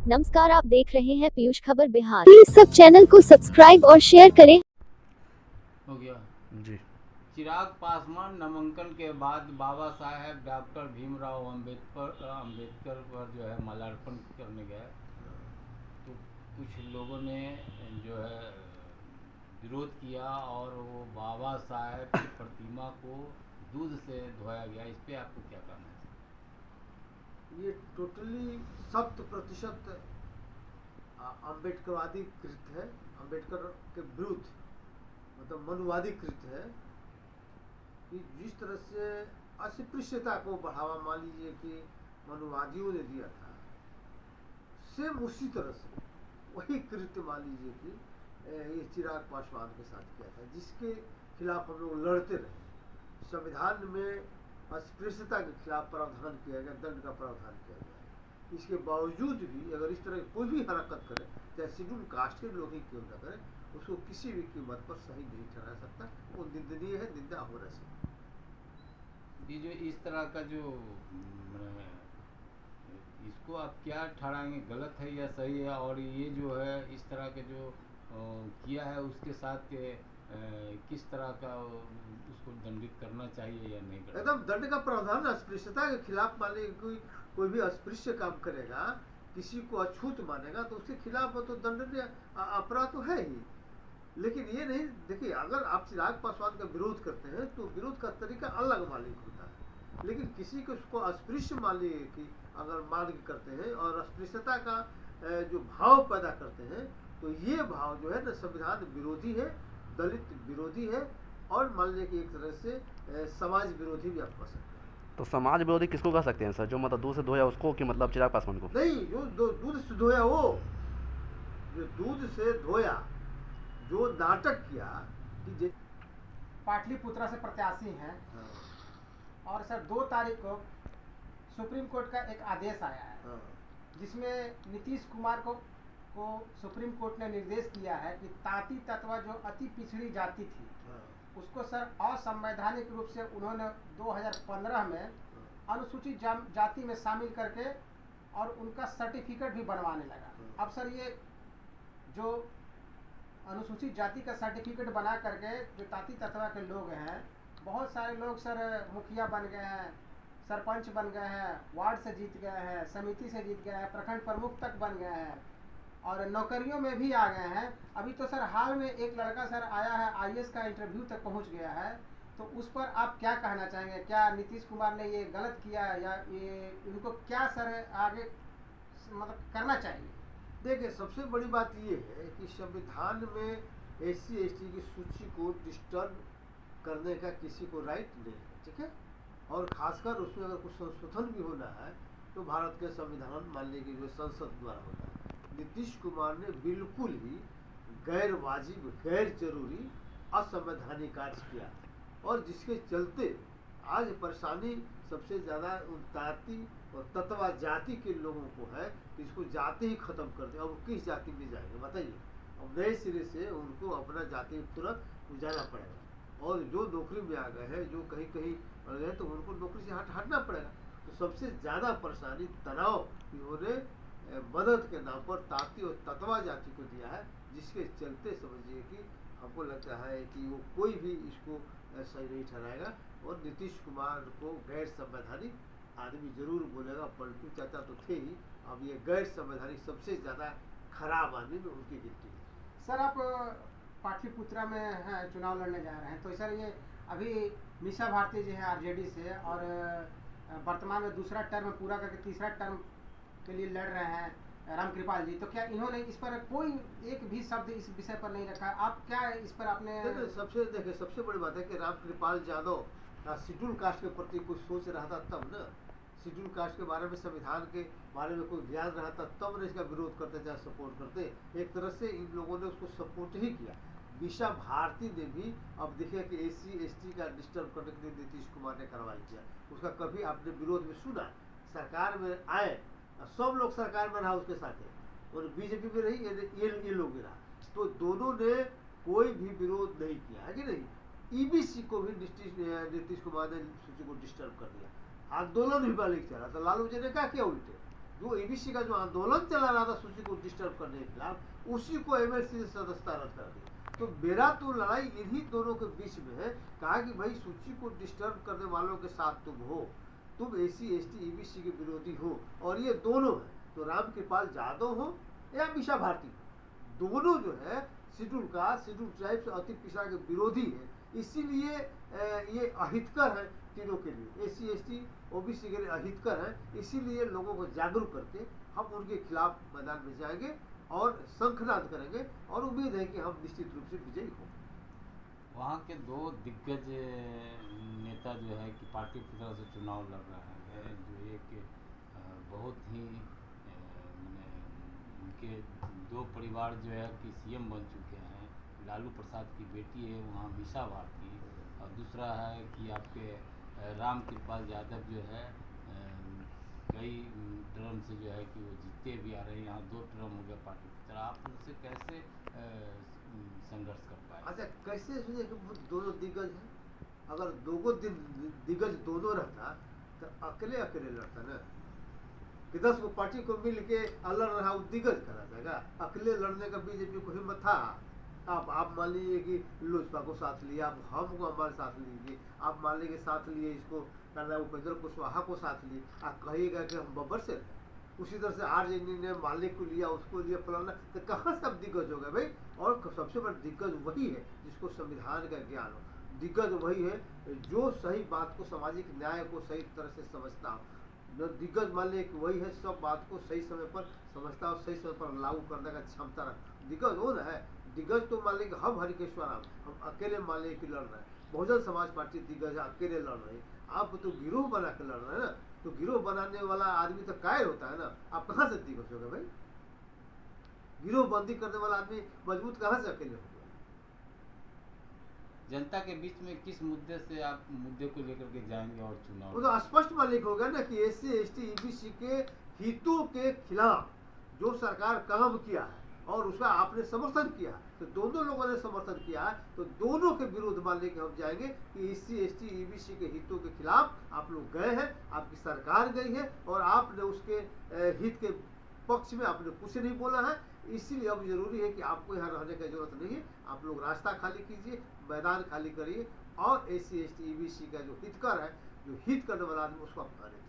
नमस्कार, आप देख रहे हैं पीयूष खबर बिहार। प्लीज सब चैनल को सब्सक्राइब और शेयर करें। हो गया जी। चिराग पासवान नामांकन के बाद बाबा साहेब डॉक्टर भीमराव अंबेडकर पर जो है माल्यार्पण करने गए, तो कुछ लोगों ने जो है विरोध किया और वो बाबा साहेब की प्रतिमा को दूध से धोया गया। इस पे आपको क्या कहना है? ये टोटली 100% अम्बेडकरवादी कृत है, अम्बेडकर के विरुद्ध मतलब मनुवादी कृत है कि जिस तरह से अस्पृश्यता को बढ़ावा मान लीजिए कि मनुवादियों ने दिया था, सेम उसी तरह से वही कृत्य मान लीजिए कि ये चिराग पासवान के साथ किया था, जिसके खिलाफ हम लोग लड़ते रहे। संविधान में अस्पृश्यता के खिलाफ प्रावधान किया गया, दंड का प्रावधान किया गया। इसके बावजूद भी अगर इस तरह कोई भी हरकत करे, चाहे शेड्यूल कास्ट के लोग ही क्यों न करें, उसको किसी भी कीमत पर सही नहीं ठहरा सकता। वो निंदनीय है, निंदा हो रही है। ये जो इस तरह का जो इसको आप क्या ठहराएंगे, गलत है या सही है? और ये जो है इस तरह के जो किया है उसके साथ के किस तरह का उसको दंडित करना चाहिए या नहीं करना? एकदम दंड का प्रावधान अस्पृश्यता के खिलाफ मान लीजिए कोई भी अस्पृश्य काम करेगा, किसी को अछूत मानेगा तो उसके खिलाफ तो दंडनीय अपराध तो है ही। लेकिन ये नहीं, देखिए अगर आप चिराग पासवान का विरोध करते हैं तो विरोध का तरीका अलग मालिक होता है, लेकिन किसी को उसको अस्पृश्य मान लीजिए कि अगर मार्ग करते हैं और अस्पृश्यता का जो भाव पैदा करते हैं, तो ये भाव जो है ना संविधान विरोधी है, दलित विरोधी है और मान लीजिए कि एक तरह से समाज विरोधी भी आप कह सकते हैं। तो समाज विरोधी किसको कह सकते हैं सर? जो मतलब दूध से धोया उसको, कि मतलब चिराग पासवान को? नहीं, जो दूध से धोया, वो जो दूध से धोया, जो नाटक किया कि पाटलिपुत्रा से प्रत्याशी हैं। हाँ। और सर 2 तारीख को सुप्रीम कोर्ट का एक आदेश आया है। हाँ। जिसमें नीतीश कुमार को सुप्रीम कोर्ट ने निर्देश दिया है कि ताती तत्वा जो अति पिछड़ी जाति थी, हाँ। उसको सर असंवैधानिक रूप से उन्होंने 2015 में अनुसूचित जाति में शामिल करके और उनका सर्टिफिकेट भी बनवाने लगा। अब सर ये जो अनुसूचित जाति का सर्टिफिकेट बना करके जो ताती तत्वा के लोग हैं, बहुत सारे लोग सर मुखिया बन गए हैं, सरपंच बन गए हैं, वार्ड से जीत गए हैं, समिति से जीत गए हैं, प्रखंड प्रमुख तक बन गए हैं और नौकरियों में भी आ गए हैं। अभी तो सर हाल में एक लड़का सर आया है, आईएएस का इंटरव्यू तक पहुंच गया है। तो उस पर आप क्या कहना चाहेंगे? क्या नीतीश कुमार ने ये गलत किया या ये इनको क्या सर आगे मतलब करना चाहिए? देखिए, सबसे बड़ी बात ये है कि संविधान में एससी एसटी की सूची को डिस्टर्ब करने का किसी को राइट नहीं है, ठीक है। और खासकर उसमें अगर कुछ संशोधन भी होना है तो भारत के संविधान मान लीजिए जो संसद द्वारा होता है। नीतीश कुमार ने बिल्कुल ही गैर वाजिब, गैर जरूरी, असंवैधानिक कार्य किया और जिसके चलते आज परेशानी सबसे ज़्यादा उन जाति और तत्वा जाति के लोगों को है। इसको जाति ही खत्म कर दे। अब वो किस जाति में जाएंगे बताइए? अब नए सिरे से उनको अपना जाति तुरंत बुझाना पड़ेगा और जो नौकरी में आ गए हैं, जो कहीं कहीं बढ़ गए, तो उनको नौकरी से हटना पड़ेगा। तो सबसे ज़्यादा परेशानी तनाव इन्होंने मदद के नाम पर ताती और तत्वा जाति को दिया है, जिसके चलते समझिए कि हमको लगता है कि वो कोई भी इसको सही नहीं ठहराएगा और नीतीश कुमार को गैर संवैधानिक आदमी जरूर बोलेगा। पलटू चाचा तो थे ही, अब ये गैर संवैधानिक सबसे ज़्यादा खराब आदमी में उनकी गिनती है। सर आप पाटलिपुत्रा में हैं, चुनाव लड़ने जा रहे हैं, तो सर ये अभी मीसा भारती जी हैं आरजेडी से और वर्तमान में दूसरा टर्म पूरा करके तीसरा टर्म के लिए लड़ रहे हैं रामकृपाल जी, तो क्या इन्होंने इस पर कोई एक भी शब्द इस विषय पर नहीं रखा? आप क्या इस पर आपने? सबसे बड़ी बात है कि रामकृपाल यादव शेड्यूल कास्ट के प्रति कुछ सोच रहा था तब ना, शेड्यूल कास्ट के बारे में, संविधान के बारे में कोई ज्ञान रहा था तब न इसका विरोध करते चाहे सपोर्ट करते। एक तरह से इन लोगों ने उसको सपोर्ट ही किया। मीसा भारती ने भी अब देखिए कि एससी एसटी का डिस्टर्ब करने के लिए नीतीश कुमार ने कार्रवाई किया, उसका कभी आपने विरोध में सुना? सरकार में आए, सब लोग सरकार में रहा उसके साथ और बीजेपी में रही, ये लोग भी रहा, तो दोनों ने कोई भी विरोध नहीं किया है कि नहीं। ईबीसी को भी नीतीश कुमार ने सूची को डिस्टर्ब कर दिया, आंदोलन भी मालिक चला, तो लालू जी ने क्या किया? उल्टे जो एबीसी का जो आंदोलन चला रहा था सूची को डिस्टर्ब करने के खिलाफ, उसी को एमएलसी से सदस्यता रद्द कर दी। तो मेरा तो लड़ाई इन्हीं दोनों के बीच में है। कहा कि भाई सूची को डिस्टर्ब करने वालों के साथ तुम हो, तुम एसी एसटी ईबीसी के विरोधी हो, और ये दोनों है तो राम कृपाल यादव हो या मीसा भारती हो, दोनों जो है शेड्यूल कास्ट शेड्यूल ट्राइब से अति पिछड़ा के विरोधी है। इसीलिए ये अहितकर है तीनों के लिए, एसी एसटी ओबीसी के लिए अहितकर है। इसीलिए लोगों को जागरूक करके हम उनके खिलाफ मैदान में जाएंगे और शंखनाद करेंगे, और उम्मीद है कि हम निश्चित रूप से विजयी होंगे। वहाँ के दो दिग्गज नेता जो है कि पार्टी की तरफ से चुनाव लड़ रहे हैं, जो एक बहुत ही मैंने उनके दो परिवार जो है कि सीएम बन चुके हैं, लालू प्रसाद की बेटी है वहाँ मीसा भारती, और दूसरा है कि आपके राम कृपाल यादव जो है कई टर्म से जो है कि वो जीतते भी आ रहे हैं, यहाँ 2 टर्म हो गया पार्टी की तरह। आप उनसे कैसे संघर्ष कर पाए? अच्छा, कैसे सुनिए कि वो दोनों दिग्गज हैं, अगर दोनों दिग्गज दोनों रहता तो अकेले अकेले लड़ता ना, कि 10 को पार्टी को मिल के लड़ रहा वो दिग्गज करा जाएगा। अकेले लड़ने का बीजेपी को हिम्मत था। आप मान लीजिए कि लोजपा को साथ लिया, आप हमको हमारे साथ लीजिए, आप मान लीजिए साथ लिए इसको करना उपेंद्र कुशवाहा को साथ लिए, आप कहिएगा कि हम बब्बर से रहे। उसी तरह से आरजेडी ने मालिक को लिया, उसको लिया फलाना, तो कहाँ से अब दिग्गज हो गए भाई? और सबसे बड़ा दिग्गज वही है जिसको संविधान का ज्ञान हो। दिग्गज वही है जो सही बात को, सामाजिक न्याय को सही तरह से समझता हो। जो दिग्गज मान लिया कि वही है सब बात को सही समय पर समझता हो, सही समय पर लागू करने का क्षमता रखता। दिग्गज वो ना है। दिग्गज तो मान लीजिए हम हरिकेश्वर राम, हम अकेले मान लीजिए कि लड़ रहे हैं, बहुजन समाज पार्टी दिग्गज अकेले लड़ रहे हैं, आप तो गिरोह बना के लड़ रहे हैं ना। तो गिरोह बनाने वाला आदमी तो कायर होता है ना, आप कहाँ से दिग्गज हो गए भाई? गिरोह बंदी करने वाला आदमी मजबूत कहाँ से अकेले हो गया? जनता के बीच में किस मुद्दे से आप मुद्दे को लेकर के जाएंगे और चुनाव? वो तो स्पष्ट मालिक हो गया ना कि एससी एसटी ईबीसी के हितों के खिलाफ जो सरकार काम किया है और उसका आपने समर्थन किया, तो दोनों लोगों ने समर्थन किया है, तो दोनों के विरोध मान लेके हम जाएंगे कि एससी एसटी ईबीसी के हितों के खिलाफ आप लोग गए हैं, आपकी सरकार गई है और आपने उसके हित के पक्ष में आपने कुछ नहीं बोला है। इसीलिए अब जरूरी है कि आपको यहाँ रहने की जरूरत नहीं है, आप लोग रास्ता खाली कीजिए, मैदान खाली करिए, और एससी एसटी ईबीसी का जो हितकर है, जो हित करने वाला आदमी, उसको आप आने दीजिए।